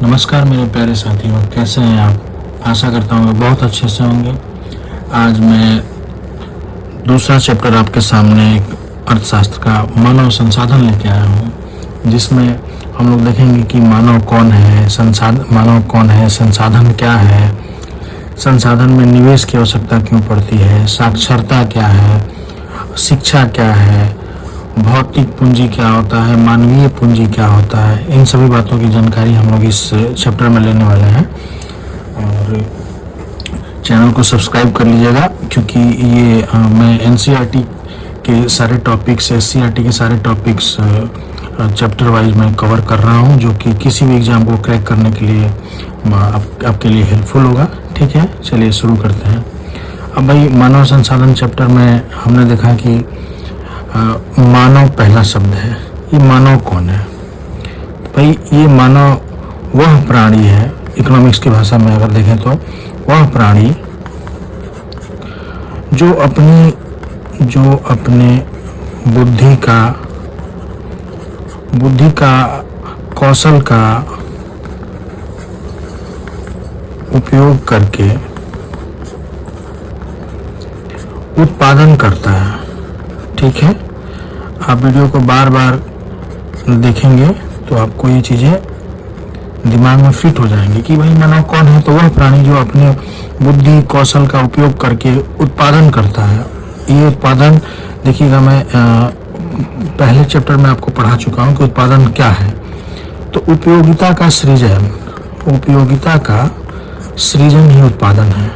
नमस्कार मेरे प्यारे साथियों, कैसे हैं आप। आशा करता हूँ बहुत अच्छे से होंगे। आज मैं दूसरा चैप्टर आपके सामने एक अर्थशास्त्र का मानव संसाधन लेके आया हूँ, जिसमें हम लोग देखेंगे कि मानव कौन है, संसाधन क्या है, संसाधन में निवेश की आवश्यकता क्यों पड़ती है, साक्षरता क्या है, शिक्षा क्या है, भौतिक पूंजी क्या होता है, मानवीय पूंजी क्या होता है। इन सभी बातों की जानकारी हम लोग इस चैप्टर में लेने वाले हैं। और चैनल को सब्सक्राइब कर लीजिएगा, क्योंकि ये मैं एनसीईआरटी के सारे टॉपिक्स, एससीईआरटी के सारे टॉपिक्स चैप्टर वाइज मैं कवर कर रहा हूँ, जो कि किसी भी एग्जाम को क्रैक करने के लिए आपके लिए हेल्पफुल होगा। ठीक है, चलिए शुरू करते हैं। अब भाई, मानव संसाधन चैप्टर में हमने देखा कि मानव पहला शब्द है। ये मानव कौन है भाई? ये मानव वह प्राणी है, इकोनॉमिक्स की भाषा में अगर देखें तो वह प्राणी जो अपने बुद्धि का कौशल का उपयोग करके उत्पादन करता है। ठीक है, आप वीडियो को बार बार देखेंगे तो आपको ये चीज़ें दिमाग में फिट हो जाएंगी कि भाई मानव कौन है। तो वह प्राणी जो अपने बुद्धि कौशल का उपयोग करके उत्पादन करता है। ये उत्पादन देखिएगा, मैं पहले चैप्टर में आपको पढ़ा चुका हूँ कि उत्पादन क्या है। तो उपयोगिता का सृजन ही उत्पादन है।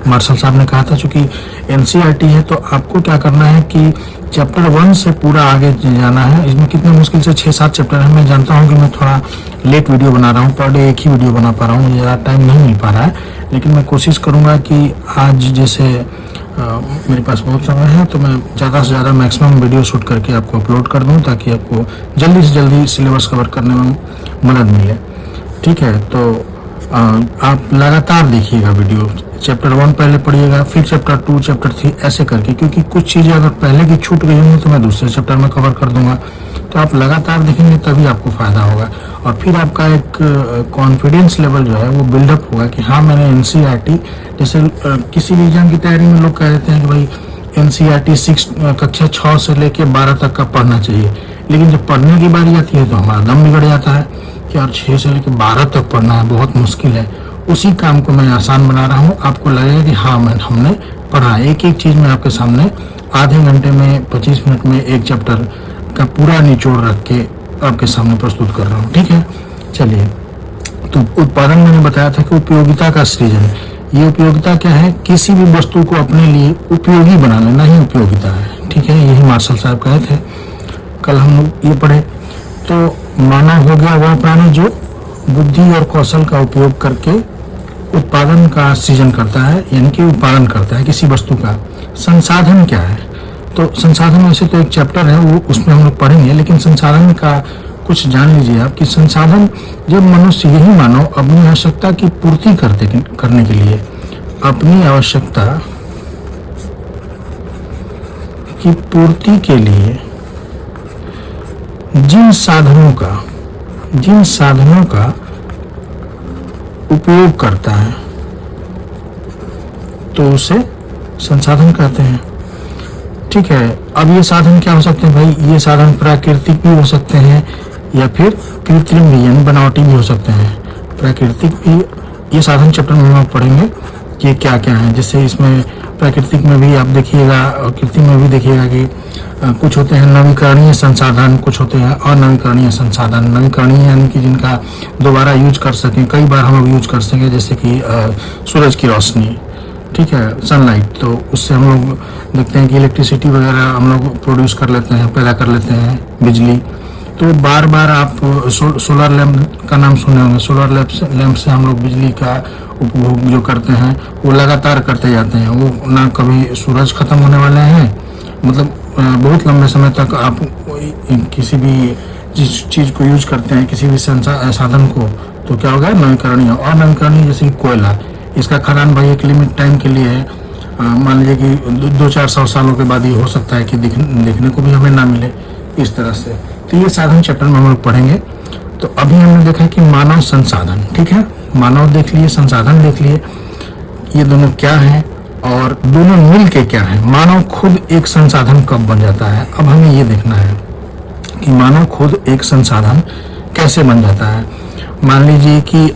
मार्शल साहब ने कहा था, चूंकि एनसीईआरटी है तो आपको क्या करना है कि चैप्टर 1 से पूरा आगे जाना है। इसमें कितने मुश्किल से 6-7 चैप्टर है। मैं जानता हूँ कि मैं थोड़ा लेट वीडियो बना रहा हूँ, पर डे एक ही वीडियो बना पा रहा हूँ, मुझे ज़्यादा टाइम नहीं मिल पा रहा है। लेकिन मैं कोशिश करूँगा कि आज जैसे मेरे पास बहुत समय है तो मैं ज़्यादा से ज़्यादा मैक्सिमम वीडियो शूट करके आपको अपलोड कर दूँ, ताकि आपको जल्दी से जल्दी सिलेबस कवर करने में मदद मिले। ठीक है, तो आप लगातार देखिएगा वीडियो। चैप्टर 1 पहले पढ़िएगा, फिर चैप्टर 2, चैप्टर 3 ऐसे करके, क्योंकि कुछ चीज़ें अगर पहले की छूट गई होंगी तो मैं दूसरे चैप्टर में कवर कर दूंगा। तो आप लगातार देखेंगे तभी आपको फ़ायदा होगा, और फिर आपका एक कॉन्फिडेंस लेवल जो है वो बिल्डअप होगा कि हाँ, मैंने एनसीईआरटी, जैसे किसी भी एग्जाम की तैयारी में लोग कह देते हैं कि भाई एनसीईआरटी कक्षा 6 से लेके 12 तक का पढ़ना चाहिए। लेकिन जब पढ़ने की बारी आती है तो हमारा दम बिगड़ जाता है कि यार 6 से लेकर 12 तक पढ़ना है, बहुत मुश्किल है। उसी काम को मैं आसान बना रहा हूँ। आपको लगेगा कि हाँ, हमने पढ़ा। एक एक चीज़ मैं आपके सामने आधे घंटे में, 25 मिनट में एक चैप्टर का पूरा निचोड़ रख के आपके सामने प्रस्तुत कर रहा हूँ। ठीक है, चलिए। तो उत्पादन मैंने बताया था कि उपयोगिता का सृजन। ये उपयोगिता क्या है? किसी भी वस्तु को अपने लिए उपयोगी बना लेना ही उपयोगिता है। ठीक है, यही मार्शल साहब कहे थे, कल हम लोग ये पढ़े। तो मानव हो गया वह प्राणी जो बुद्धि और कौशल का उपयोग करके उत्पादन का सृजन करता है, यानी कि उत्पादन करता है किसी वस्तु का। संसाधन क्या है? तो संसाधन वैसे तो एक चैप्टर है, वो उसमें हम लोग पढ़ेंगे, लेकिन संसाधन का कुछ जान लीजिए आप कि संसाधन जब मनुष्य, यही मानव अपनी आवश्यकता की पूर्ति करने के लिए, अपनी आवश्यकता की पूर्ति के लिए जिन साधनों का उपयोग करता है तो उसे संसाधन कहते हैं। ठीक है, अब ये साधन क्या हो सकते हैं भाई? ये साधन प्राकृतिक भी हो सकते हैं या फिर कृत्रिम भी, यानी बनावटी भी हो सकते हैं। प्राकृतिक भी, ये साधन चैप्टर में हम लोग पढ़ेंगे कि क्या क्या है। जैसे इसमें प्राकृतिक में भी आप देखिएगा और कृत्रिम में भी देखिएगा कि कुछ होते हैं नवीकरणीय संसाधन, कुछ होते हैं अनवीकरणीय संसाधन। नवीकरणीय यानी कि जिनका दोबारा यूज कर सकें, कई बार हम लोग यूज कर सकें, जैसे कि सूरज की रोशनी। ठीक है, सनलाइट। तो उससे हम लोग देखते हैं कि इलेक्ट्रिसिटी वगैरह हम लोग प्रोड्यूस कर लेते हैं, पैदा कर लेते हैं, बिजली। तो बार बार आप सोलर लैंप का नाम सुने होंगे। सोलर लैंप से हम लोग बिजली का उपभोग जो करते हैं वो लगातार करते जाते हैं। वो ना कभी सूरज खत्म होने वाले हैं, मतलब बहुत लंबे समय तक आप किसी भी जिस चीज़ को यूज करते हैं, किसी भी साधन को, तो क्या होगा? नवीकरणीय। और नवीकरणीय जैसे कि कोयला, इसका खदान भाई एक लिमिट टाइम के लिए है। मान लीजिए कि 200-400 सालों के बाद ये हो सकता है कि देखने को भी हमें ना मिले, इस तरह से। तो ये साधन चैप्टर में हम लोग पढ़ेंगे। तो अभी हमने देखा कि मानव संसाधन, ठीक है, मानव देख लिए, संसाधन देख लिए, ये दोनों क्या है और दोनों मिल के क्या है। मानव खुद एक संसाधन कब बन जाता है, अब हमें ये देखना है कि मानव खुद एक संसाधन कैसे बन जाता है। मान लीजिए कि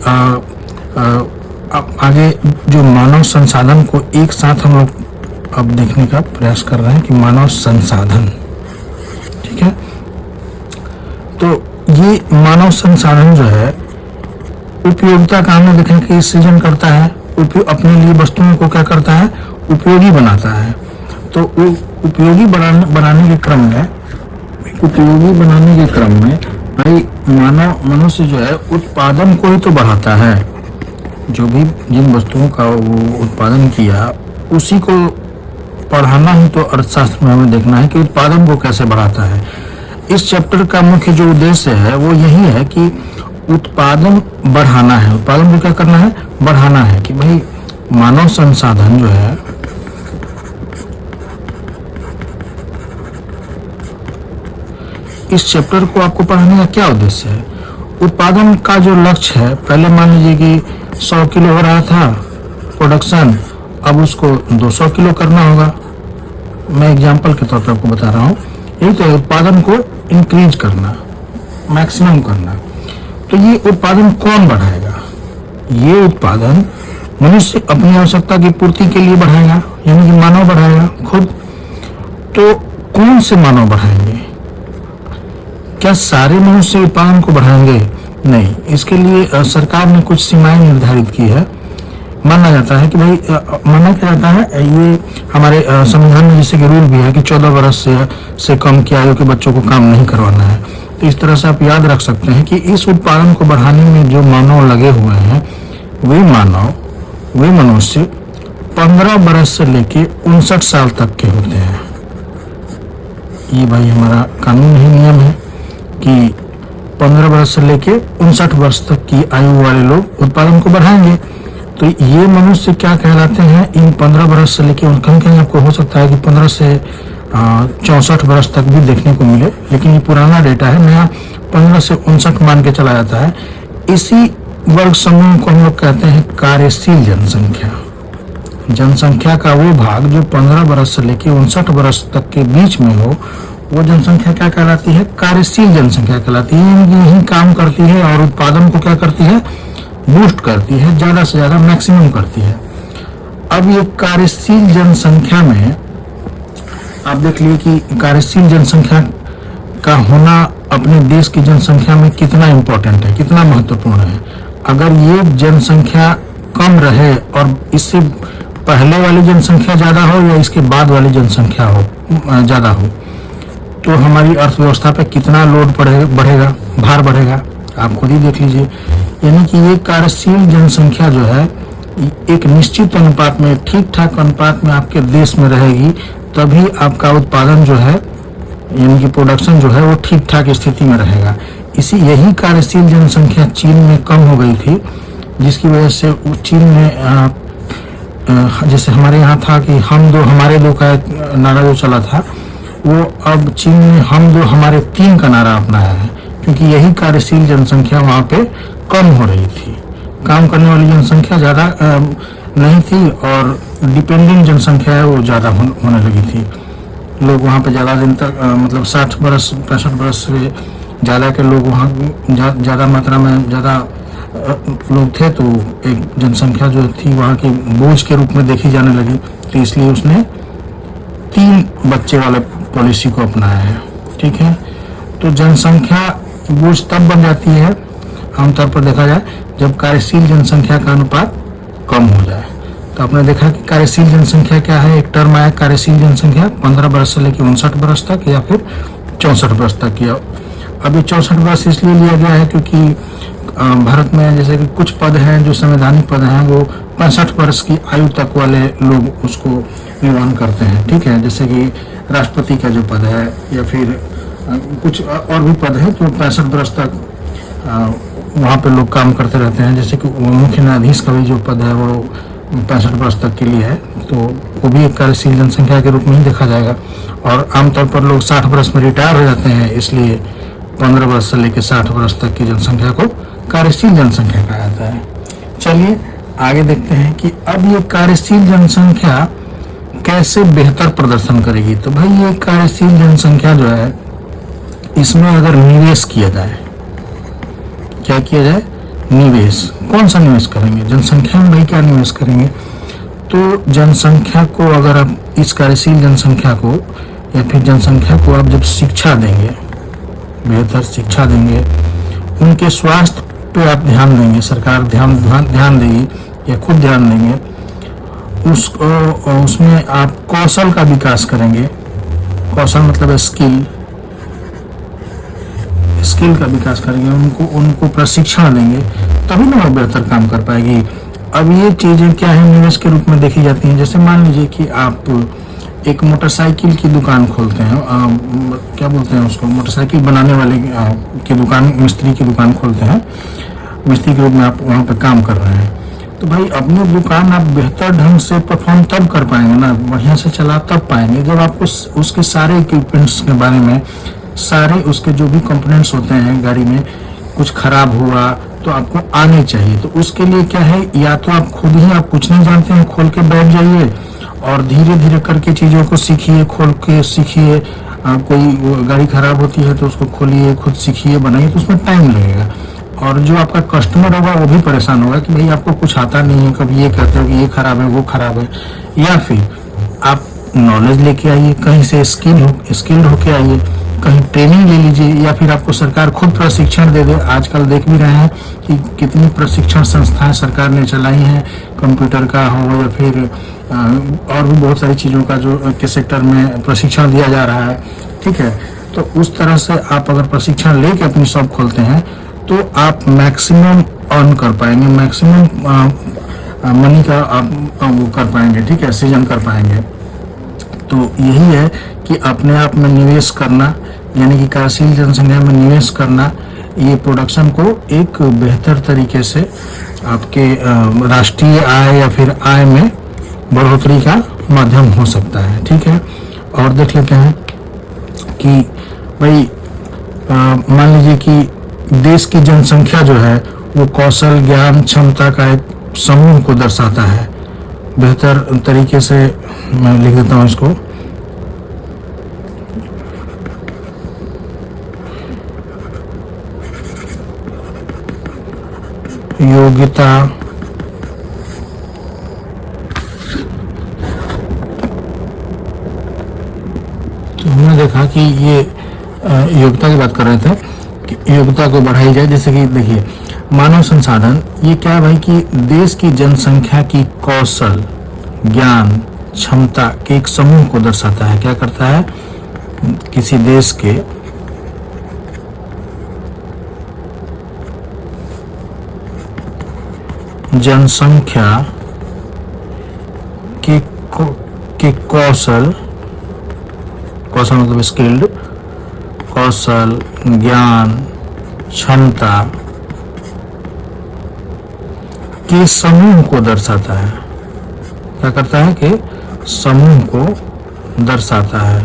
आगे जो मानव संसाधन को एक साथ हम लोग अब देखने का प्रयास कर रहे हैं कि मानव संसाधन, ठीक है। तो ये मानव संसाधन जो है उपयोगिता का हमने देखा कि सृजन करता है, अपने लिए वस्तुओं को क्या करता है, उपयोगी बनाता है। तो उपयोगी बनाने के क्रम में भाई मनुष्य जो है उत्पादन को ही तो बढ़ाता है। जो भी जिन वस्तुओं का वो उत्पादन किया उसी को पढ़ाना ही तो अर्थशास्त्र में हमें देखना है कि उत्पादन को कैसे बढ़ाता है। इस चैप्टर का मुख्य जो उद्देश्य है वो यही है कि उत्पादन बढ़ाना है। उत्पादन को क्या करना है, बढ़ाना है। कि भाई मानव संसाधन जो है इस चैप्टर को आपको पढ़ाने का क्या उद्देश्य है। उत्पादन का जो लक्ष्य है, पहले मान लीजिए कि 100 किलो हो रहा था प्रोडक्शन, अब उसको 200 किलो करना होगा। मैं एग्जांपल के तौर पर आपको बता रहा हूँ। यही तो है, उत्पादन को इंक्रीज करना, मैक्सिमम करना। तो ये उत्पादन कौन बढ़ाएगा, ये उत्पादन मनुष्य अपनी आवश्यकता की पूर्ति के लिए बढ़ाएगा, यानी कि मानव बढ़ाएगा खुद। तो कौन से मानव बढ़ाएंगे, क्या सारे मनुष्य उत्पादन को बढ़ाएंगे? नहीं, इसके लिए सरकार ने कुछ सीमाएं निर्धारित की है। माना जाता है कि भाई माना क्या जाता है, ये हमारे संविधान में जैसे कि रूल भी है कि 14 वर्ष से कम की आयु के बच्चों को काम नहीं करवाना है। तो इस तरह से आप याद रख सकते हैं कि इस उत्पादन को बढ़ाने में जो मानव लगे हुए हैं वे मनुष्य 15 वर्ष से लेके 59 साल तक के होते हैं। ये भाई हमारा कानून ही नियम है कि 15 वर्ष से लेके 59 वर्ष तक की आयु वाले लोग उत्पादन को बढ़ाएंगे। तो ये मनुष्य क्या कहलाते हैं, इन 15 वर्ष से लेके कहीं कहीं आपको हो सकता है कि 15 से 64 वर्ष तक भी देखने को मिले, लेकिन ये पुराना डेटा है। नया 15 से 59 मान के चला जाता है। इसी वर्ग समूह को हम लोग कहते हैं कार्यशील जनसंख्या। जनसंख्या का वो भाग जो 15 वर्ष से लेके 59 वर्ष तक के बीच में हो, वो जनसंख्या क्या कहलाती है, कार्यशील जनसंख्या कहलाती है। यानी यही काम करती है और उत्पादन को क्या करती है, बूस्ट करती है, ज्यादा से ज्यादा मैक्सिमम करती है। अब ये कार्यशील जनसंख्या में आप देख लिए कि कार्यशील जनसंख्या का होना अपने देश की जनसंख्या में कितना इंपॉर्टेंट है, कितना महत्वपूर्ण है। अगर ये जनसंख्या कम रहे और इससे पहले वाली जनसंख्या ज्यादा हो या इसके बाद वाली जनसंख्या हो ज्यादा हो, तो हमारी अर्थव्यवस्था पे कितना लोड बढ़ेगा, भार बढ़ेगा, आप खुद ही देख लीजिए। यानी कि ये कार्यशील जनसंख्या जो है एक निश्चित अनुपात में, ठीक ठाक अनुपात में आपके देश में रहेगी, तभी आपका उत्पादन जो है यानी कि प्रोडक्शन जो है वो ठीक ठाक स्थिति में रहेगा। यही कार्यशील जनसंख्या चीन में कम हो गई थी, जिसकी वजह से चीन में जैसे हमारे यहाँ था कि हम दो हमारे दो का नारा जो चला था, वो अब चीन में हम दो हमारे तीन का नारा अपनाया है, क्योंकि यही कार्यशील जनसंख्या वहाँ पे कम हो रही थी। काम करने वाली जनसंख्या ज़्यादा नहीं थी और डिपेंडेंट जनसंख्या है वो ज़्यादा होने लगी थी। लोग वहाँ पे ज़्यादा दिन तक मतलब 60 वर्ष 65 वर्ष से ज़्यादा के लोग वहाँ ज़्यादा मात्रा में ज़्यादा लोग थे, तो एक जनसंख्या जो थी वहाँ की बोझ के रूप में देखी जाने लगी। तो इसलिए उसने 3 बच्चे वाले पॉलिसी को अपनाया है। ठीक है, तो जनसंख्या बोझ तब बन जाती है आमतौर पर देखा जाए जब कार्यशील जनसंख्या का अनुपात कम हो जाए। तो आपने देखा कि कार्यशील जनसंख्या क्या है, एक टर्म आया कार्यशील जनसंख्या 15 वर्ष से लेकर 59 वर्ष तक या फिर 64 वर्ष तक किया। अभी 64 वर्ष इसलिए लिया गया है क्योंकि भारत में जैसे कि कुछ पद हैं जो संवैधानिक पद हैं, वो 65 वर्ष की आयु तक वाले लोग उसको निर्वहन करते हैं। ठीक है, जैसे कि राष्ट्रपति का जो पद है या फिर कुछ और भी पद है तो 65 वर्ष तक वहाँ पे लोग काम करते रहते हैं। जैसे कि मुख्य न्यायाधीश का भी जो पद है वो 65 वर्ष तक के लिए है, तो वो भी एक कार्यशील जनसंख्या के रूप में ही देखा जाएगा। और आमतौर पर लोग 60 वर्ष में रिटायर हो जाते हैं, इसलिए 15 वर्ष से लेकर 60 वर्ष तक की जनसंख्या को कार्यशील जनसंख्या कहा जाता है। चलिए आगे देखते हैं कि अब ये कार्यशील जनसंख्या कैसे बेहतर प्रदर्शन करेगी। तो भाई ये कार्यशील जनसंख्या जो है, इसमें अगर निवेश किया जाए, क्या किया जाए, निवेश। कौन सा निवेश करेंगे? जनसंख्या में भाई क्या निवेश करेंगे? तो जनसंख्या को अगर आप इस कार्यशील जनसंख्या को या फिर जनसंख्या को आप जब शिक्षा देंगे, बेहतर शिक्षा देंगे, उनके स्वास्थ्य पे आप ध्यान देंगे, सरकार ध्यान देगी या खुद ध्यान देंगे, उसमें आप कौशल का विकास करेंगे। कौशल मतलब स्किल का विकास करेंगे, उनको प्रशिक्षण देंगे, तभी ना वो बेहतर काम कर पाएगी। अब ये चीजें क्या है, निवेश के रूप में देखी जाती हैं। जैसे मान लीजिए कि आप एक मोटरसाइकिल की दुकान खोलते हैं, क्या बोलते हैं उसको, मोटरसाइकिल बनाने वाले की दुकान, मिस्त्री की दुकान खोलते हैं, मिस्त्री के रूप में आप वहाँ पे काम कर रहे हैं। तो भाई अपनी दुकान आप बेहतर ढंग से परफॉर्म तब कर पाएंगे ना, बढ़िया से चला तब पाएंगे, जब आपको उसके सारे इक्विपमेंट्स के बारे में, सारे उसके जो भी कंपोनेंट्स होते हैं गाड़ी में, कुछ खराब हुआ तो आपको आने चाहिए। तो उसके लिए क्या है, या तो आप खुद ही, आप कुछ नहीं जानते हैं, खोल के बैठ जाइए और धीरे धीरे करके चीज़ों को सीखिए, खोल के सीखिए। कोई गाड़ी खराब होती है तो उसको खोलिए, खुद सीखिए, बनाइए, तो उसमें टाइम लगेगा। और जो आपका कस्टमर होगा वो भी परेशान होगा कि भाई आपको कुछ आता नहीं है, कभी ये कहते हो कि ये खराब है, वो खराब है। या फिर आप नॉलेज लेके आइए, कहीं से स्किल्ड होके आइए, कहीं ट्रेनिंग ले लीजिए, या फिर आपको सरकार खुद प्रशिक्षण दे दे। आजकल देख भी रहे हैं कि कितनी प्रशिक्षण संस्थाएं सरकार ने चलाई हैं, कंप्यूटर का हो या फिर और भी बहुत सारी चीज़ों का जो के सेक्टर में प्रशिक्षण दिया जा रहा है। ठीक है, तो उस तरह से आप अगर प्रशिक्षण लेके अपनी शॉप खोलते हैं तो आप मैक्सिमम अर्न कर पाएंगे, मैक्सिमम मनी का आप वो कर पाएंगे, ठीक है, सृजन कर पाएंगे। तो यही है कि अपने आप में निवेश करना, यानी कि कार्यशील जनसंख्या में निवेश करना, ये प्रोडक्शन को एक बेहतर तरीके से आपके राष्ट्रीय आय या फिर आय में बढ़ोतरी का माध्यम हो सकता है। ठीक है, और देख लेते हैं कि भाई मान लीजिए कि देश की जनसंख्या जो है वो कौशल, ज्ञान, क्षमता का एक समूह को दर्शाता है। बेहतर तरीके से मैं लिख देता हूँ इसको, योग्यता, तो हमने देखा कि ये योग्यता की बात कर रहे थे कि योग्यता को बढ़ाई जाए। जैसे कि देखिए मानव संसाधन, ये क्या है भाई कि देश की जनसंख्या की कौशल, ज्ञान, क्षमता के एक समूह को दर्शाता है। क्या करता है, किसी देश के जनसंख्या के कौशल मतलब स्किल्ड, कौशल, ज्ञान, क्षमता के समूह को दर्शाता है। क्या करता है कि समूह को दर्शाता है।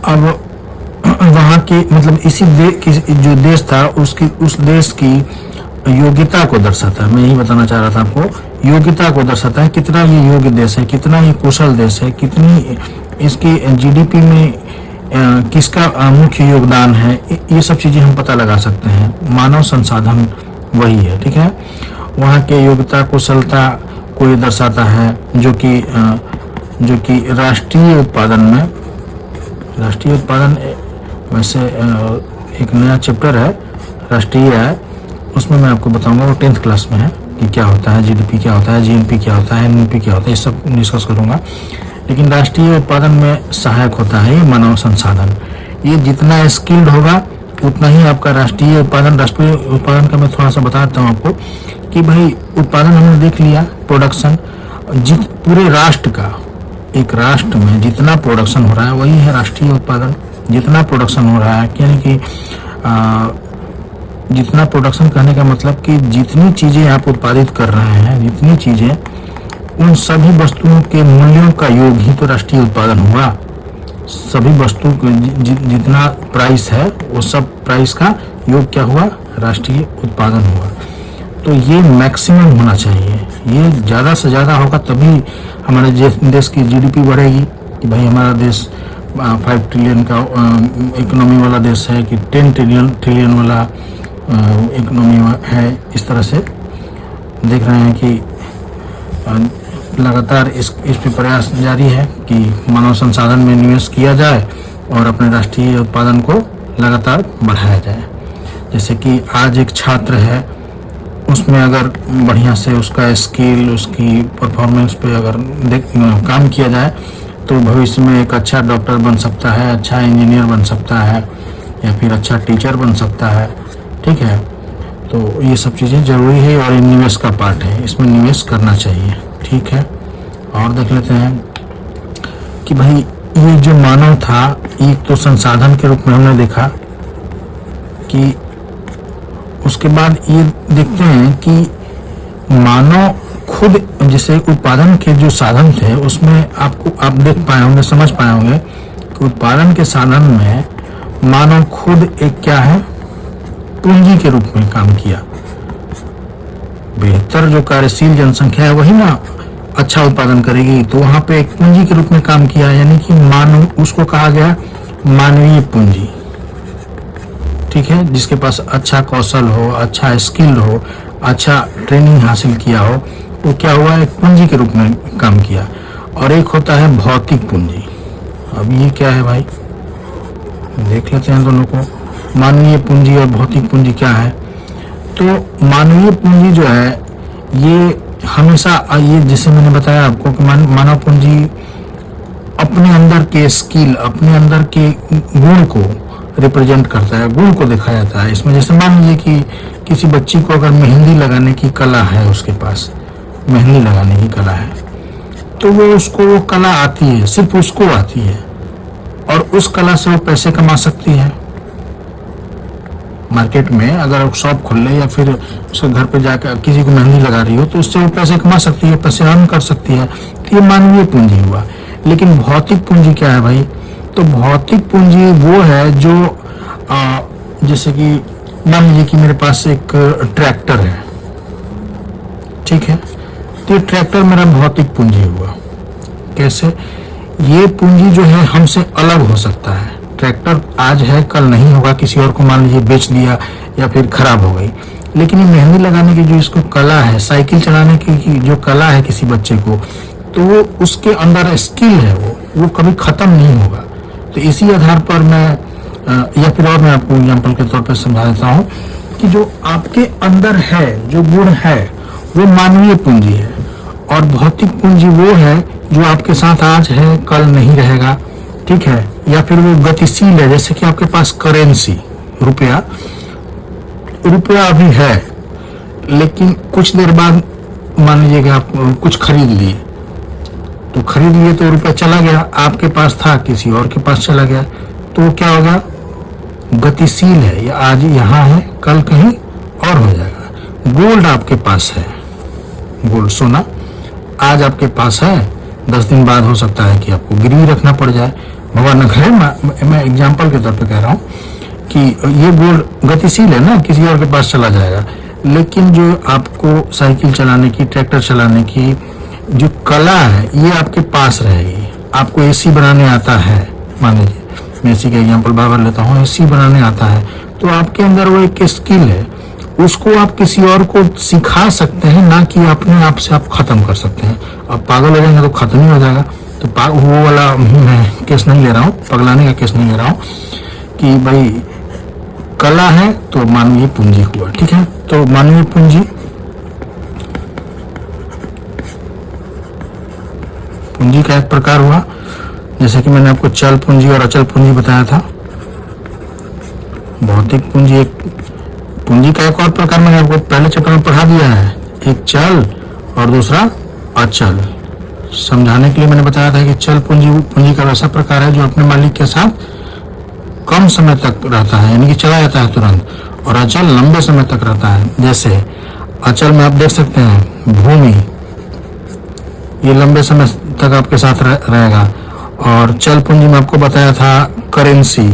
अब वहाँ की मतलब इसी जो देश था उसकी, उस देश की योग्यता को दर्शाता है। मैं यही बताना चाह रहा था आपको, योग्यता को दर्शाता है, कितना ये योग्य देश है, कितना ये कुशल देश है, कितनी इसकी जीडीपी में किसका मुख्य योगदान है, ये सब चीजें हम पता लगा सकते हैं। मानव संसाधन वही है, ठीक है, वहाँ के योग्यता, कुशलता को ये दर्शाता है, जो कि राष्ट्रीय उत्पादन में, राष्ट्रीय उत्पादन वैसे एक नया चैप्टर है राष्ट्रीय आय, उसमें मैं आपको बताऊंगा, वो 10th क्लास में है कि क्या होता है जीडीपी, क्या होता है जीएनपी, क्या होता है एनपी, क्या होता है, ये सब डिस्कस करूंगा। लेकिन राष्ट्रीय उत्पादन में सहायक होता है ये मानव संसाधन। ये जितना स्किल्ड होगा उतना ही आपका राष्ट्रीय उत्पादन का मैं थोड़ा सा बता देता हूँ आपको कि भाई उत्पादन हमने देख लिया, प्रोडक्शन, पूरे राष्ट्र का, एक राष्ट्र में जितना प्रोडक्शन हो रहा है वही है राष्ट्रीय उत्पादन। जितना प्रोडक्शन हो रहा है, यानी कि जितना प्रोडक्शन करने का मतलब कि जितनी चीजें आप उत्पादित कर रहे हैं, जितनी चीजें उन सभी वस्तुओं के मूल्यों का योग ही तो राष्ट्रीय उत्पादन हुआ। सभी वस्तु जितना प्राइस है वो सब प्राइस का योग क्या हुआ, राष्ट्रीय उत्पादन हुआ। तो ये मैक्सिमम होना चाहिए, ये ज़्यादा से ज़्यादा होगा तभी हमारे देश की जीडीपी बढ़ेगी कि भाई हमारा देश 5 ट्रिलियन का इकोनॉमी वाला देश है कि 10 ट्रिलियन वाला इकोनॉमी है। इस तरह से देख रहे हैं कि लगातार इस पे प्रयास जारी है कि मानव संसाधन में निवेश किया जाए और अपने राष्ट्रीय उत्पादन को लगातार बढ़ाया जाए। जैसे कि आज एक छात्र है, उसमें अगर बढ़िया से उसका स्किल, उसकी परफॉर्मेंस पे अगर काम किया जाए तो भविष्य में एक अच्छा डॉक्टर बन सकता है, अच्छा इंजीनियर बन सकता है या फिर अच्छा टीचर बन सकता है। ठीक है, तो ये सब चीज़ें ज़रूरी है और ये निवेश का पार्ट है, इसमें निवेश करना चाहिए। ठीक है, और देख लेते हैं कि भाई ये जो मानव था, एक तो संसाधन के रूप में हमने देखा कि उसके बाद ये देखते हैं कि मानव खुद जैसे उत्पादन के जो साधन थे उसमें आप देख पाए होंगे, समझ पाए होंगे कि उत्पादन के साधन में मानव खुद एक क्या है, पूंजी के रूप में काम किया। बेहतर जो कार्यशील जनसंख्या है वही ना अच्छा उत्पादन करेगी, तो वहां पे एक पूंजी के रूप में काम किया, यानी कि मानव, उसको कहा गया मानवीय पूंजी। ठीक है, जिसके पास अच्छा कौशल हो, अच्छा स्किल हो, अच्छा ट्रेनिंग हासिल किया हो, वो क्या हुआ, एक पूंजी के रूप में काम किया। और एक होता है भौतिक पूंजी। अब ये क्या है भाई, देख लेते हैं दोनों को, मानवीय पूंजी और भौतिक पूंजी क्या है। तो मानवीय पूंजी जो है ये हमेशा, ये जैसे मैंने बताया आपको कि मानव पूंजी अपने अंदर के स्किल, अपने अंदर के गुण को रिप्रेजेंट करता है, गुण को देखा जाता है इसमें। जैसे मान लीजिए कि किसी बच्ची को अगर मेहंदी लगाने की कला है, उसके पास मेहंदी लगाने की कला है, तो वो उसको वो कला आती है, सिर्फ उसको आती है और उस कला से वो पैसे कमा सकती है। मार्केट में अगर शॉप खोल ले या फिर उसके घर पे जाकर किसी को मेहंदी लगा रही हो तो उससे वो पैसे कमा सकती है, पैसे अर्न कर सकती है। तो ये मानवीय पूंजी हुआ। लेकिन भौतिक पूंजी क्या है भाई, तो भौतिक पूंजी वो है जो जैसे कि मान लीजिए कि मेरे पास एक ट्रैक्टर है, ठीक है, तो ये ट्रैक्टर मेरा भौतिक पूंजी हुआ। कैसे, ये पूंजी जो है हमसे अलग हो सकता है। ट्रैक्टर आज है कल नहीं होगा, किसी और को मान लीजिए बेच दिया या फिर खराब हो गई। लेकिन ये मेहंदी लगाने की जो इसको कला है, साइकिल चलाने की जो कला है किसी बच्चे को, तो वो उसके अंदर स्किल है, वो कभी खत्म नहीं होगा। तो इसी आधार पर मैं या फिर और मैं आपको एग्जाम्पल के तौर पर समझा देता हूँ कि जो आपके अंदर है, जो गुण है, वो मानवीय पूंजी है और भौतिक पूंजी वो है जो आपके साथ आज है कल नहीं रहेगा। ठीक है, या फिर वो गतिशील है, जैसे कि आपके पास करेंसी रुपया अभी है, लेकिन कुछ देर बाद मान लीजिए कि आप कुछ खरीद लिए, तो रुपया चला गया, आपके पास था किसी और के पास चला गया, तो क्या होगा, गतिशील है, या आज यहाँ है कल कहीं और हो जाएगा। गोल्ड आपके पास है, गोल्ड सोना आज आपके पास है, 10 दिन बाद हो सकता है कि आपको गिरवी रखना पड़ जाए, भगवान न करे। मैं एग्जाम्पल के तौर पे कह रहा हूँ कि ये गोल्ड गतिशील है ना, किसी और के पास चला जाएगा। लेकिन जो आपको साइकिल चलाने की, ट्रैक्टर चलाने की जो कला है, ये आपके पास रहेगी। आपको एसी बनाने आता है, मान लीजिए मैं एसी का एग्जाम्पल बार लेता हूँ, एसी बनाने आता है, तो आपके अंदर वो एक स्किल है, उसको आप किसी और को सिखा सकते हैं, ना कि अपने आप से आप खत्म कर सकते हैं। अब पागल हो जाएंगे तो खत्म ही हो जाएगा। तो वो वाला मैं केस नहीं ले रहा हूँ, पगलाने का केस नहीं ले रहा हूँ कि भाई कला है तो मानवीय पूंजी हुआ। ठीक है, तो मानवीय पूंजी का एक प्रकार हुआ, जैसे कि मैंने आपको चल पूंजी और अचल पूंजी बताया था। भौतिक पूंजी एक पूंजी का एक और प्रकार मैंने आपको पहले चैप्टर में पढ़ा दिया है, एक चल और दूसरा अचल। समझाने के लिए मैंने बताया था कि चल पूंजी का वैसा प्रकार है जो अपने मालिक के साथ कम समय तक रहता है, यानी कि चला जाता है तुरंत, और अचल लंबे समय तक रहता है। जैसे अचल में आप देख सकते हैं भूमि, ये लंबे समय तक आपके साथ रहेगा। और चल पूंजी में आपको बताया था करेंसी,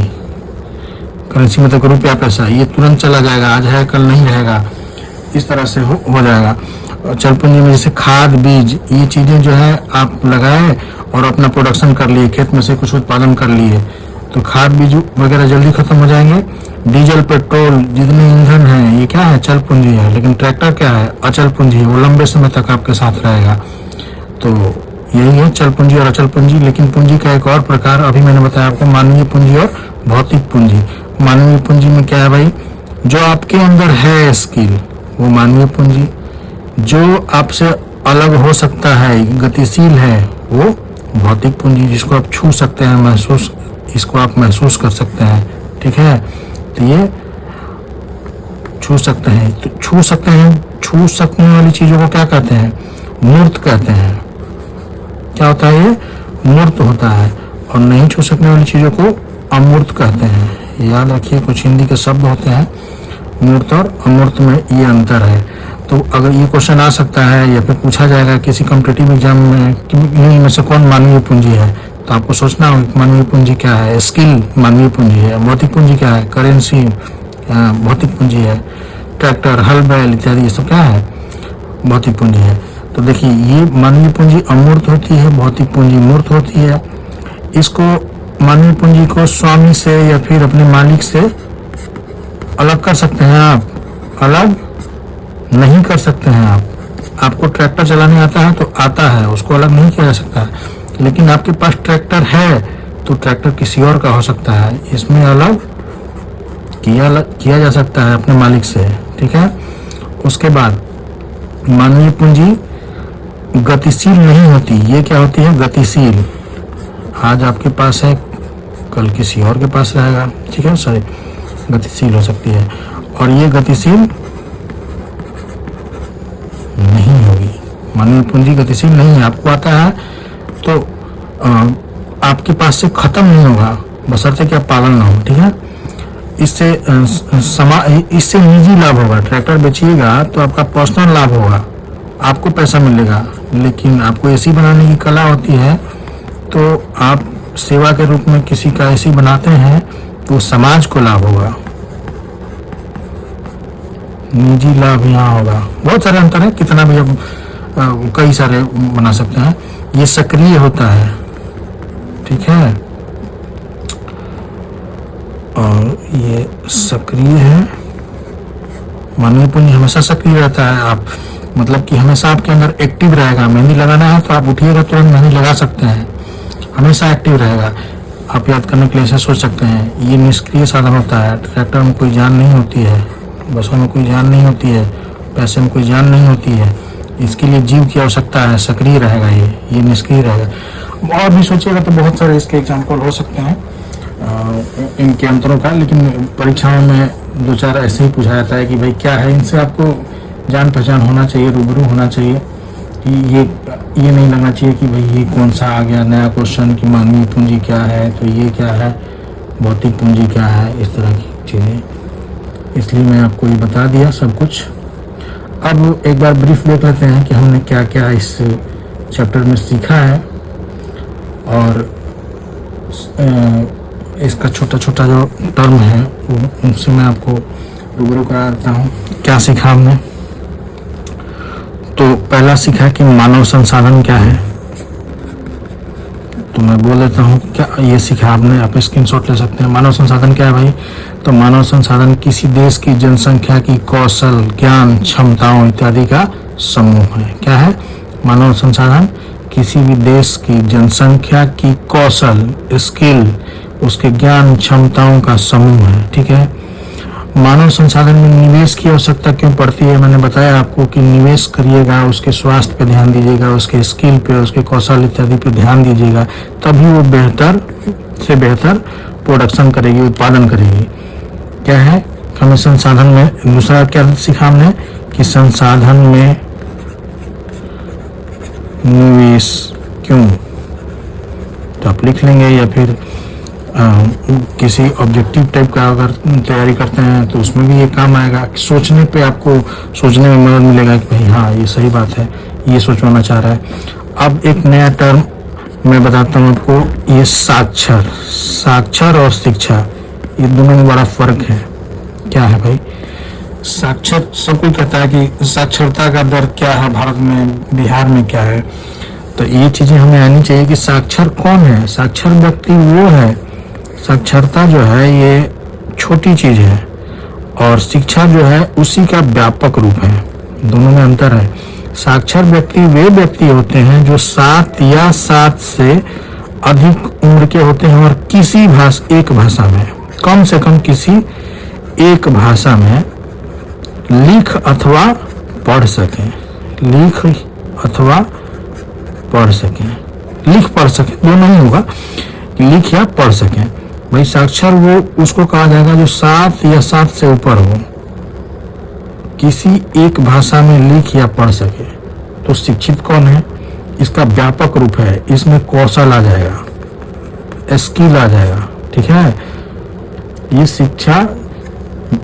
करेंसी मतलब रुपया पैसा, ये तुरंत चला जाएगा, आज है कल नहीं रहेगा, इस तरह से हो जाएगा। चल पूंजी में जैसे खाद बीज, ये चीज़ें जो है आप लगाए और अपना प्रोडक्शन कर लिए, खेत में से कुछ उत्पादन कर लिए, तो खाद बीज वगैरह जल्दी खत्म हो जाएंगे। डीजल पेट्रोल जितने ईंधन है ये क्या है, चल पूंजी है। लेकिन ट्रैक्टर क्या है, अचल पूंजी है, वो लंबे समय तक आपके साथ रहेगा। तो यही है चल पूंजी और अचल पूंजी। लेकिन पूंजी का एक और प्रकार अभी मैंने बताया आपको, मानवीय पूंजी और भौतिक पूंजी। मानवीय पूंजी में क्या है भाई, जो आपके अंदर है स्किल वो मानवीय पूंजी, जो आपसे अलग हो सकता है, गतिशील है, वो भौतिक पूंजी, जिसको आप छू सकते हैं, महसूस, इसको आप महसूस कर सकते हैं। ठीक है, तो ये छू सकते हैं, तो छू सकते हैं, छू सकने वाली चीजों को क्या कहते हैं, मूर्त कहते हैं। क्या होता है, ये मूर्त होता है। और नहीं छू सकने वाली चीजों को अमूर्त कहते हैं। याद रखिए, कुछ हिंदी के शब्द होते हैं, मूर्त और अमूर्त में ये अंतर है। तो अगर ये क्वेश्चन आ सकता है या फिर पूछा जाएगा किसी कॉम्पिटिटिव एग्जाम में कि इनमें से कौन मानवीय पूंजी है, तो आपको सोचना होगा मानवीय पूंजी क्या है, स्किल मानवीय पूंजी है, भौतिक पूंजी क्या है, करेंसी भौतिक पूंजी है, ट्रैक्टर, हल बैल इत्यादि ये सब क्या है, भौतिक पूंजी है। तो देखिए, ये मानवीय पूंजी अमूर्त होती है, भौतिक पूंजी मूर्त होती है। इसको मानवीय पूंजी को स्वामी से या फिर अपने मालिक से अलग कर सकते हैं आप, अलग नहीं कर सकते हैं आप। आपको ट्रैक्टर चलाने आता है तो आता है, उसको अलग नहीं किया जा सकता है। लेकिन आपके पास ट्रैक्टर है तो ट्रैक्टर किसी और का हो सकता है, इसमें अलग किया जा सकता है अपने मालिक से। ठीक है, उसके बाद मानवीय पूंजी गतिशील नहीं होती। ये क्या होती है, गतिशील। आज आपके पास है, कल किसी और के पास रहेगा। ठीक है, सॉरी, गतिशील हो सकती है। और ये गतिशील नहीं होगी, मानवीय पूंजी गतिशील नहीं है। आपको आता है तो आपके पास से खत्म नहीं होगा, बशर्ते कि आप पागल ना हो। ठीक है, इससे इससे निजी लाभ होगा। ट्रैक्टर बेचिएगा तो आपका पर्सनल लाभ होगा, आपको पैसा मिलेगा। लेकिन आपको एसी बनाने की कला होती है तो आप सेवा के रूप में किसी का एसी बनाते हैं तो समाज को लाभ होगा, निजी लाभ यहाँ होगा। बहुत सारे अंतर है, कितना भी आप कई सारे बना सकते हैं। ये सक्रिय होता है। ठीक है, और ये सक्रिय है। मानवीय पूंजी हमेशा सक्रिय रहता है। आप मतलब कि हमेशा आपके अंदर एक्टिव रहेगा। मेहंदी लगाना है तो आप उठिएगा तुरंत मेहंदी लगा सकते हैं, हमेशा एक्टिव रहेगा। आप याद करने के लिए ऐसे सोच सकते हैं। ये निष्क्रिय साधन होता है। ट्रैक्टर में कोई जान नहीं होती है, बसों में कोई जान नहीं होती है, पैसे में कोई जान नहीं होती है। इसके लिए जीव की आवश्यकता है, सक्रिय रहेगा, ये निष्क्रिय रहेगा। और भी सोचिएगा तो बहुत सारे इसके एग्जाम्पल हो सकते हैं इनके अंतरों का। लेकिन परीक्षाओं में दो चार ऐसे ही पूछा जाता है कि भाई क्या है, इनसे आपको जान पहचान होना चाहिए, रूबरू होना चाहिए कि ये नहीं लगना चाहिए कि भाई ये कौन सा आ गया नया क्वेश्चन कि मानवीय पूंजी क्या है, तो ये क्या है, भौतिक पूंजी क्या है, इस तरह की चीज़ें। इसलिए मैं आपको ये बता दिया सब कुछ। अब एक बार ब्रीफ देख लेते हैं कि हमने क्या क्या इस चैप्टर में सीखा है और इसका छोटा छोटा जो टर्म है उनसे मैं आपको रूबरू करा देता हूँ। क्या सीखा हमने, तो पहला सीखा कि मानव संसाधन क्या है। तो मैं बोल देता हूँ क्या ये सीखा आपने, आप स्क्रीनशॉट ले सकते हैं। मानव संसाधन क्या है भाई, तो मानव संसाधन किसी देश की जनसंख्या की कौशल, ज्ञान, क्षमताओं इत्यादि का समूह है। क्या है मानव संसाधन, किसी भी देश की जनसंख्या की कौशल, स्किल, उसके ज्ञान क्षमताओं का समूह है। ठीक है, मानव संसाधन में निवेश की आवश्यकता क्यों पड़ती है, मैंने बताया आपको कि निवेश करिएगा, उसके स्वास्थ्य पे ध्यान दीजिएगा, उसके स्किल पे, उसके कौशल इत्यादि पे ध्यान दीजिएगा, तभी वो बेहतर से बेहतर प्रोडक्शन करेगी, उत्पादन करेगी। क्या है, हमें संसाधन में दूसरा क्या सीखा हमने कि संसाधन में निवेश क्यों, तो आप लिख लेंगे या फिर किसी ऑब्जेक्टिव टाइप का अगर तैयारी करते हैं तो उसमें भी ये काम आएगा। सोचने पे आपको सोचने में मदद मिलेगा कि भाई हाँ ये सही बात है, ये सोचवाना चाह रहा है। अब एक नया टर्म मैं बताता हूँ आपको, ये साक्षर। साक्षर और शिक्षा, ये दोनों में बड़ा फर्क है। क्या है भाई? साक्षर, सब कोई कहता है कि साक्षरता का दर क्या है भारत में, बिहार में क्या है, तो ये चीजें हमें आनी चाहिए कि साक्षर कौन है। साक्षर व्यक्ति वो है, साक्षरता जो है ये छोटी चीज है और शिक्षा जो है उसी का व्यापक रूप है, दोनों में अंतर है। साक्षर व्यक्ति वे व्यक्ति होते हैं जो 7 या 7 से अधिक उम्र के होते हैं और किसी एक भाषा में, कम से कम किसी एक भाषा में लिख अथवा पढ़ सकें। लिख अथवा पढ़ सकें, लिख पढ़ सकें, दोनों नहीं होगा, लिख या पढ़ सकें। भाई साक्षर वो उसको कहा जाएगा जो 7 या 7 से ऊपर हो, किसी एक भाषा में लिख या पढ़ सके। तो शिक्षित कौन है? इसका व्यापक रूप है, इसमें कौशल आ जाएगा, स्किल आ जाएगा, ठीक है। ये शिक्षा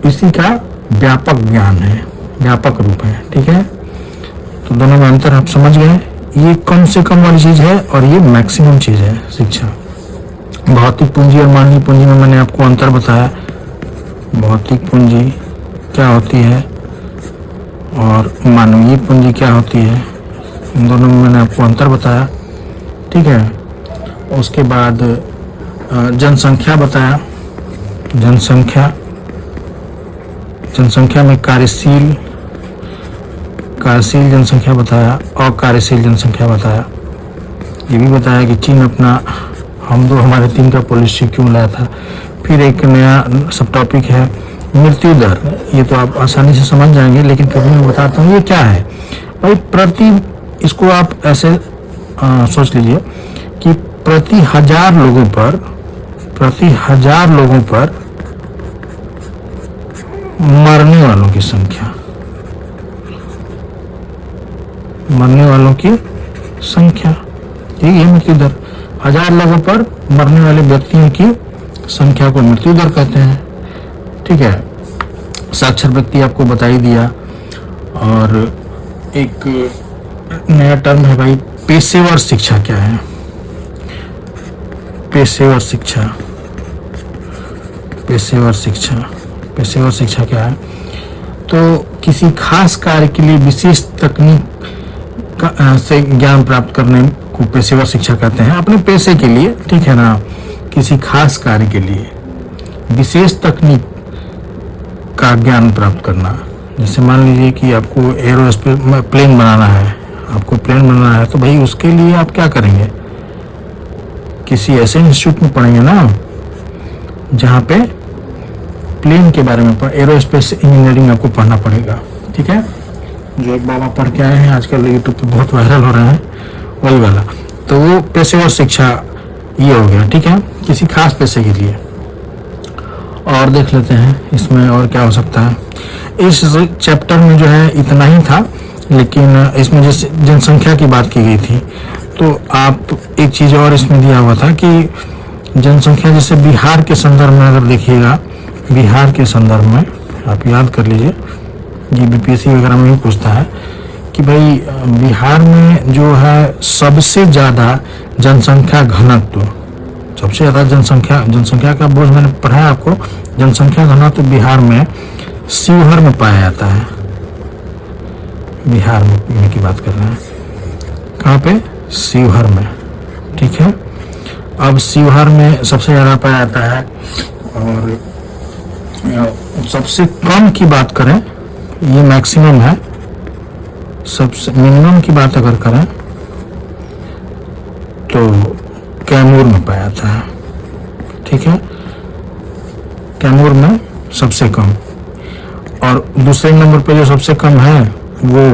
इसी का व्यापक ज्ञान है, व्यापक रूप है, ठीक है। तो दोनों में अंतर आप समझ गए। ये कम से कम वाली चीज है और ये मैक्सिमम चीज है शिक्षा। भौतिक पूंजी और मानवीय पूंजी में मैंने आपको अंतर बताया। भौतिक पूंजी क्या होती है और मानवीय पूंजी क्या होती है, इन दोनों में मैंने आपको अंतर बताया, ठीक है। उसके बाद जनसंख्या बताया। जनसंख्या में कार्यशील जनसंख्या बताया और कार्यशील जनसंख्या बताया। ये भी बताया कि चीन अपना हमारे 3 का पॉलिसी क्यों लाया था। फिर एक नया सब टॉपिक है मृत्यु दर। ये तो आप आसानी से समझ जाएंगे, लेकिन कभी मैं बताता हूँ ये क्या है भाई। इसको आप ऐसे सोच लीजिए कि प्रति 1000 लोगों पर मरने वालों की संख्या, ठीक है, मृत्यु दर। 1000 लोगों पर मरने वाले व्यक्तियों की संख्या को मृत्यु दर कहते हैं, ठीक है। साक्षर व्यक्ति आपको बता ही दिया। और एक नया टर्म है भाई, पेशेवर शिक्षा। क्या है पेशेवर शिक्षा? पेशेवर शिक्षा क्या है? तो किसी खास कार्य के लिए विशेष तकनीक से ज्ञान प्राप्त करने को पेशेवर शिक्षा कहते हैं, अपने पेशे के लिए, ठीक है ना। किसी खास कार्य के लिए विशेष तकनीक का ज्ञान प्राप्त करना। जैसे मान लीजिए कि आपको एरोस्पेस प्लेन बनाना है, तो भाई उसके लिए आप क्या करेंगे? किसी ऐसे इंस्टीट्यूट में पढ़ेंगे ना जहाँ पे प्लेन के बारे में एरोस्पेस इंजीनियरिंग आपको पढ़ना पड़ेगा, ठीक है। जो एक बाबा पढ़ के आए हैं, आजकल यूट्यूब पे बहुत वायरल हो रहे हैं, वही वाला। तो वो पेशेवर शिक्षा ये हो गया, ठीक है, किसी खास पेशे के लिए। और देख लेते हैं इसमें और क्या हो सकता है। इस चैप्टर में जो है इतना ही था, लेकिन इसमें जैसे जनसंख्या की बात की गई थी, तो आप एक चीज़ और इसमें दिया हुआ था कि जनसंख्या, जैसे बिहार के संदर्भ में अगर देखिएगा, बिहार के संदर्भ में आप याद कर लीजिए, ये बीपीएससी वगैरह में भी पूछता है कि भाई बिहार में जो है सबसे ज़्यादा जनसंख्या घनत्व, सबसे ज़्यादा जनसंख्या का बोझ मैंने पढ़ाया आपको। जनसंख्या घनत्व बिहार में शिवहर में पाया जाता है। बिहार में की बात कर रहे हैं, कहाँ पे? शिवहर में, ठीक है। अब शिवहर में सबसे ज़्यादा पाया जाता है। और सबसे कम की बात करें, ये मैक्सिमम है, सबसे मिनिमम की बात अगर करें तो कैमूर में पाया जाता है, ठीक है। कैमूर में सबसे कम। और दूसरे नंबर पे जो सबसे कम है वो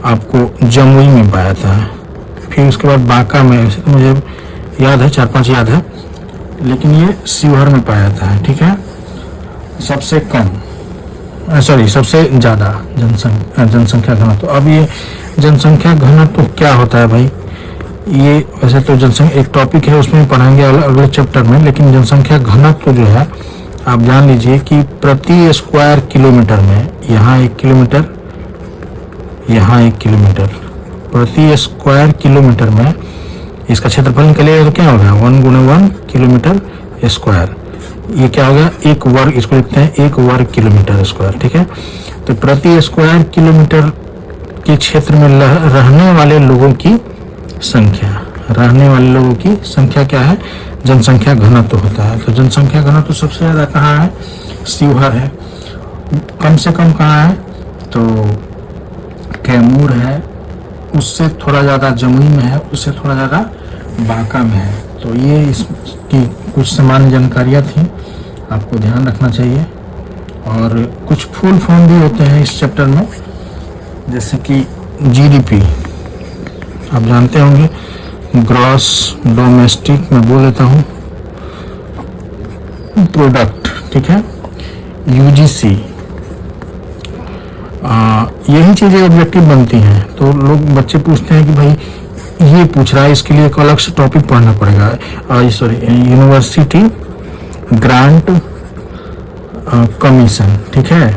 आपको जमुई में पाया जाता है। फिर उसके बाद बांका में, ऐसे तो मुझे याद है, 4-5 याद है, लेकिन ये शिवहर में पाया जाता है, ठीक है। सबसे कम, सबसे ज़्यादा जनसंख्या घनत्व। अब ये जनसंख्या घनत्व क्या होता है भाई? ये वैसे तो जनसंख्या एक टॉपिक है, उसमें पढ़ाएंगे अगले चैप्टर में, लेकिन जनसंख्या घनत्व जो है आप जान लीजिए कि प्रति स्क्वायर किलोमीटर में, यहाँ 1 किलोमीटर, यहाँ 1 किलोमीटर, प्रति स्क्वायर किलोमीटर में इसका क्षेत्रफल निकलेगा तो क्या होगा 1 गुणे 1 किलोमीटर स्क्वायर। ये क्या होगा, एक वर्ग, इसको लिखते हैं 1 वर्ग किलोमीटर स्क्वायर। ठीक है, तो प्रति स्क्वायर किलोमीटर के क्षेत्र में रहने वाले लोगों की संख्या, रहने वाले लोगों की संख्या क्या है, जनसंख्या घनत्व होता है। तो जनसंख्या घनत्व सबसे ज़्यादा कहाँ है, शिवहर है। कम से कम कहाँ है, तो कैमूर है, उससे थोड़ा ज़्यादा जमुई में है, उससे थोड़ा ज़्यादा बांका में है। तो ये इसकी कुछ सामान्य जानकारियाँ थी, आपको ध्यान रखना चाहिए। और कुछ फुल फॉर्म भी होते हैं इस चैप्टर में, जैसे कि जीडीपी आप जानते होंगे, ग्रॉस डोमेस्टिक, मैं बोल देता हूँ प्रोडक्ट। ठीक है, यूजीसी, यही चीज़ें ऑब्जेक्टिव बनती हैं। तो लोग बच्चे पूछते हैं कि भाई ये पूछ रहा है, इसके लिए एक अलग से टॉपिक पढ़ना पड़ेगा। Sorry, university grant commission. ठीक है,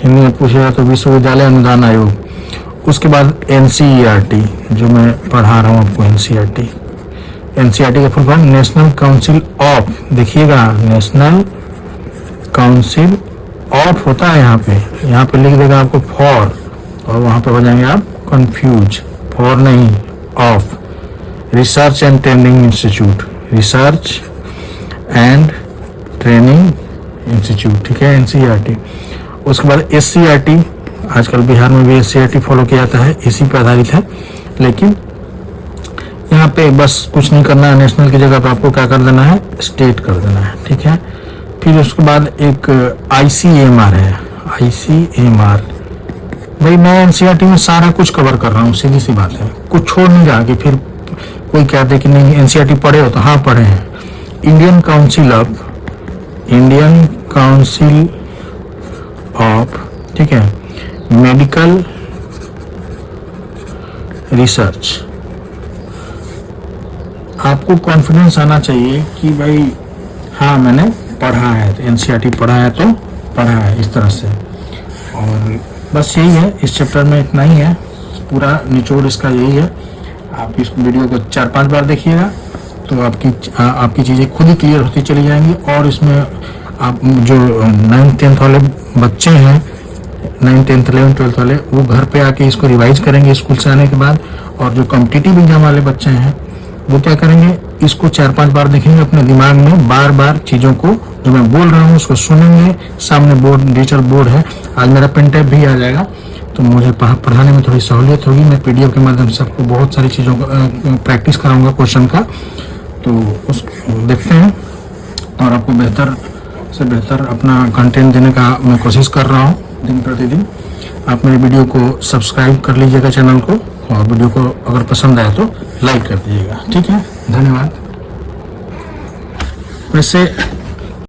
हिंदी में पूछेगा तो विश्वविद्यालय अनुदान आयोग। उसके बाद एनसीईआरटी, जो मैं पढ़ा रहा हूँ आपको, एनसीईआरटी का full form national council of, देखिएगा नेशनल काउंसिल ऑफ होता है यहाँ पे लिख देगा आपको फॉर, और वहाँ पे हो जाएंगे आप कंफ्यूज, फॉर नहीं of. Research and training institute, research and training institute. ठीक है, एनसीईआरटी। उसके बाद एससीईआरटी, आजकल बिहार में भी एससीईआरटी फॉलो किया जाता है, इसी पर आधारित है। लेकिन यहाँ पे बस कुछ नहीं करना है, नेशनल की जगह पर आपको क्या कर देना है, स्टेट कर देना है। ठीक है, फिर उसके बाद एक आईसीएमआर है, आईसीएमआर। भाई मैं एनसीईआरटी में सारा कुछ कवर कर रहा हूँ, सीधी सी बात है, कुछ छोड़ नहीं रहा कि फिर कोई कहते हैं कि नहीं एनसीईआरटी पढ़े हो, तो हाँ पढ़े हैं। इंडियन काउंसिल ऑफ, ठीक है, मेडिकल रिसर्च। आपको कॉन्फिडेंस आना चाहिए कि भाई हाँ मैंने पढ़ा है, तो एनसीईआरटी पढ़ा है तो पढ़ा है, इस तरह से। और बस यही है, इस चैप्टर में इतना ही है, पूरा निचोड़ इसका यही है। आप इस वीडियो को 4-5 बार देखिएगा तो आपकी चीज़ें खुद ही क्लियर होती चली जाएंगी। और इसमें आप जो 9th 10th वाले बच्चे हैं, 9th 10th 11th 12th वाले, वो घर पे आके इसको रिवाइज करेंगे स्कूल से आने के बाद। और जो कॉम्पिटिटिव एग्जाम वाले बच्चे हैं वो क्या करेंगे, इसको 4-5 बार देखेंगे, अपने दिमाग में बार बार चीज़ों को जो मैं बोल रहा हूँ उसको सुनेंगे। सामने बोर्ड, डिजिटल बोर्ड है, आज मेरा पेन टैब भी आ जाएगा, तो मुझे पढ़ाने में थोड़ी सहूलियत होगी। मैं पीडीएफ के माध्यम से आपको बहुत सारी चीज़ों का प्रैक्टिस कराऊंगा क्वेश्चन का, तो उस देखते हैं। और आपको बेहतर से बेहतर अपना कंटेंट देने का मैं कोशिश कर रहा हूँ दिन प्रतिदिन। आप मेरे वीडियो को सब्सक्राइब कर लीजिएगा चैनल को, और वीडियो को अगर पसंद आया तो लाइक कर दीजिएगा। ठीक है, धन्यवाद। वैसे